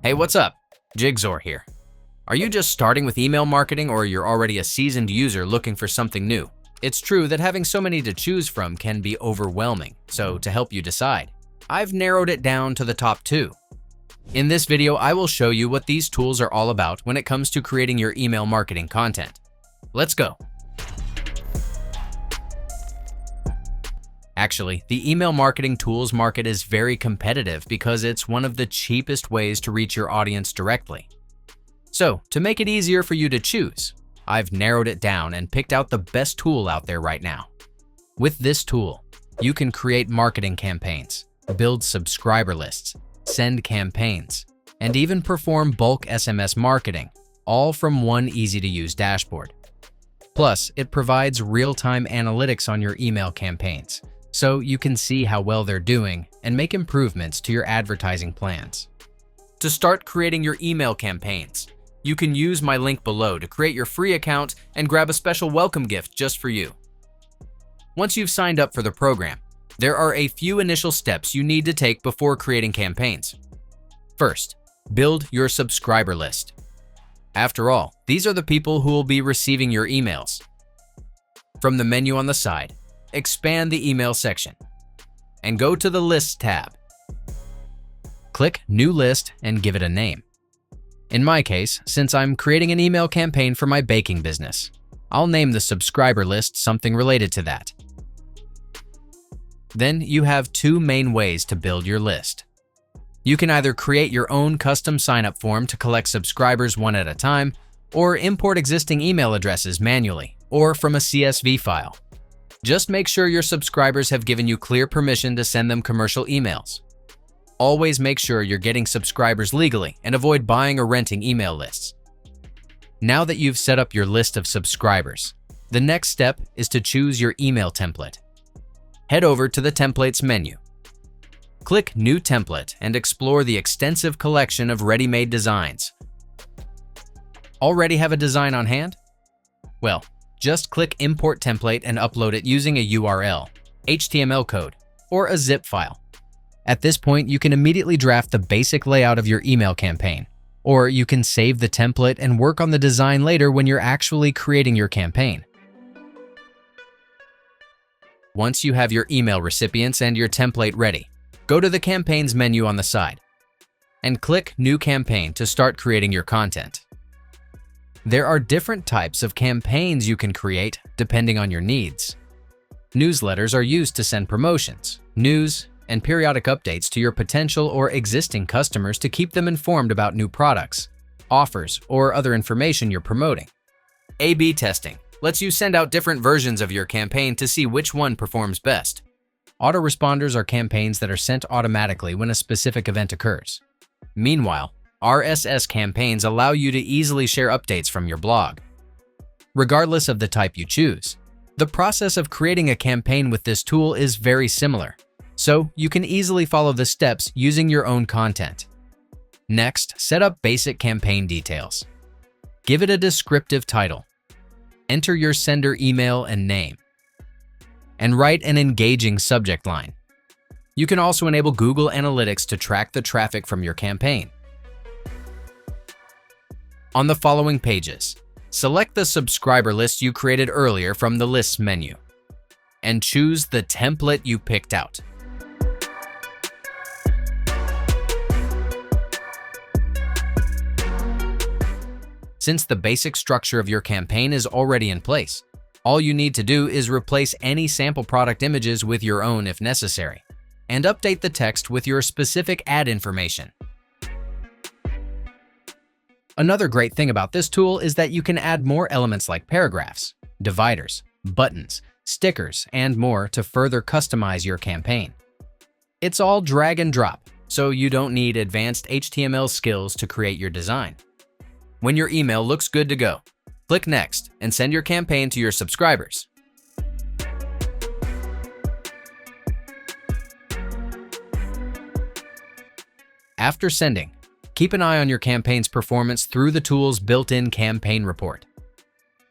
Hey, what's up? Jigsaw here. Are you just starting with email marketing, or you're already a seasoned user looking for something new? It's true that having so many to choose from can be overwhelming, so to help you decide, I've narrowed it down to the top 2. In this video, I will show you what these tools are all about when it comes to creating your email marketing content. Let's go. Actually, the email marketing tools market is very competitive because it's one of the cheapest ways to reach your audience directly. So, to make it easier for you to choose, I've narrowed it down and picked out the best tool out there right now. With this tool, you can create marketing campaigns, build subscriber lists, send campaigns, and even perform bulk SMS marketing, all from one easy-to-use dashboard. Plus, it provides real-time analytics on your email campaigns, so you can see how well they're doing and make improvements to your advertising plans. To start creating your email campaigns, you can use my link below to create your free account and grab a special welcome gift just for you. Once you've signed up for the program, there are a few initial steps you need to take before creating campaigns. First, build your subscriber list. After all, these are the people who will be receiving your emails. From the menu on the side, expand the email section and go to the Lists tab. Click New List and give it a name. In my case, since I'm creating an email campaign for my baking business, I'll name the subscriber list something related to that. Then you have 2 main ways to build your list. You can either create your own custom sign-up form to collect subscribers one at a time, or import existing email addresses manually or from a CSV file. Just make sure your subscribers have given you clear permission to send them commercial emails. Always make sure you're getting subscribers legally and avoid buying or renting email lists. Now that you've set up your list of subscribers, the next step is to choose your email template. Head over to the Templates menu. Click New Template and explore the extensive collection of ready-made designs. Already have a design on hand? Well, just click Import Template and upload it using a URL, HTML code, or a zip file. At this point, you can immediately draft the basic layout of your email campaign, or you can save the template and work on the design later when you're actually creating your campaign. Once you have your email recipients and your template ready, go to the Campaigns menu on the side and click New Campaign to start creating your content. There are different types of campaigns you can create depending on your needs. Newsletters are used to send promotions, news, and periodic updates to your potential or existing customers to keep them informed about new products, offers, or other information you're promoting. A/B testing lets you send out different versions of your campaign to see which one performs best. Autoresponders are campaigns that are sent automatically when a specific event occurs. Meanwhile, RSS campaigns allow you to easily share updates from your blog. Regardless of the type you choose, the process of creating a campaign with this tool is very similar, so you can easily follow the steps using your own content. Next, set up basic campaign details. Give it a descriptive title. Enter your sender email and name, and write an engaging subject line. You can also enable Google Analytics to track the traffic from your campaign. On the following pages, select the subscriber list you created earlier from the Lists menu, and choose the template you picked out. Since the basic structure of your campaign is already in place, all you need to do is replace any sample product images with your own if necessary, and update the text with your specific ad information. Another great thing about this tool is that you can add more elements like paragraphs, dividers, buttons, stickers, and more to further customize your campaign. It's all drag and drop, so you don't need advanced HTML skills to create your design. When your email looks good to go, click Next and send your campaign to your subscribers. After sending, keep an eye on your campaign's performance through the tool's built-in campaign report.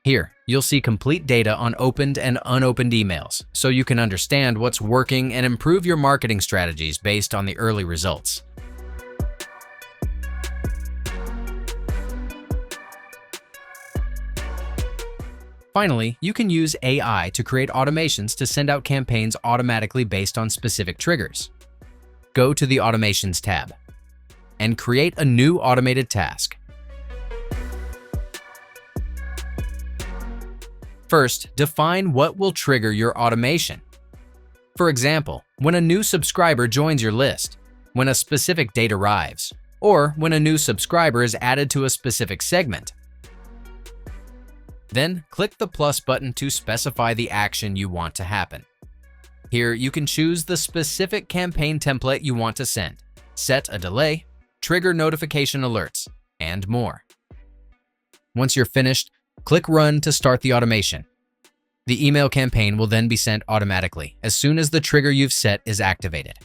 Here, you'll see complete data on opened and unopened emails, so you can understand what's working and improve your marketing strategies based on the early results. Finally, you can use AI to create automations to send out campaigns automatically based on specific triggers. Go to the Automations tab and create a new automated task. First, define what will trigger your automation. For example, when a new subscriber joins your list, when a specific date arrives, or when a new subscriber is added to a specific segment. Then, click the plus button to specify the action you want to happen. Here, you can choose the specific campaign template you want to send, set a delay, trigger notification alerts, and more. Once you're finished, click Run to start the automation. The email campaign will then be sent automatically as soon as the trigger you've set is activated.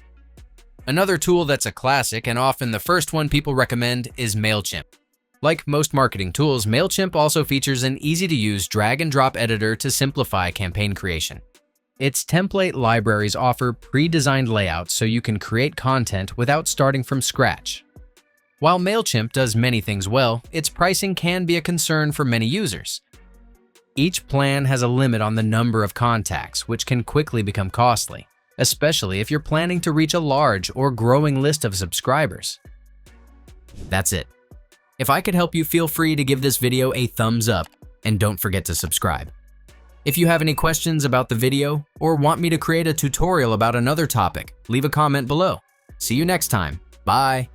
Another tool that's a classic and often the first one people recommend is MailChimp. Like most marketing tools, MailChimp also features an easy-to-use drag-and-drop editor to simplify campaign creation. Its template libraries offer pre-designed layouts so you can create content without starting from scratch. While MailChimp does many things well, its pricing can be a concern for many users. Each plan has a limit on the number of contacts, which can quickly become costly, especially if you're planning to reach a large or growing list of subscribers. That's it. If I could help you, feel free to give this video a thumbs up and don't forget to subscribe. If you have any questions about the video or want me to create a tutorial about another topic, leave a comment below. See you next time. Bye.